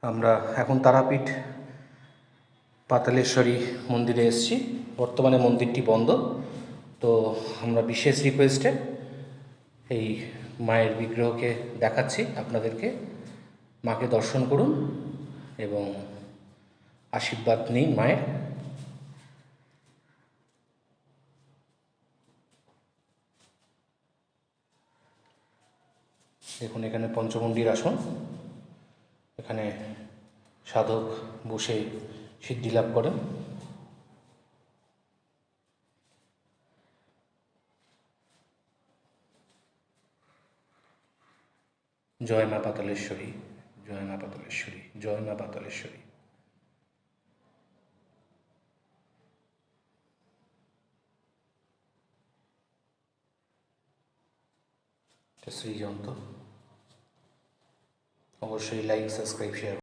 আমরা এখন তারাপীঠ পাতালেশ্বরী মন্দিরে এসেছি। বর্তমানে মন্দিরটি বন্ধ, তো আমরা বিশেষ রিকোয়েস্টে এই মায়ের বিগ্রহকে দেখাচ্ছি আপনাদেরকে। মাকে দর্শন করুন এবং আশীর্বাদ নিন মায়ের। দেখুন, এখানে পঞ্চমুণ্ডির আসন। এখানে সাধক বসে সিদ্ধি লাভ করেন। জয় মা পাতালেশ্বরী, জয় মা পাতালেশ্বরী, জয় মা পাতালেশ্বরী। শ্রীযন্ত্র। অবশ্যই লাইক, সাবস্ক্রাইব, শেয়ার।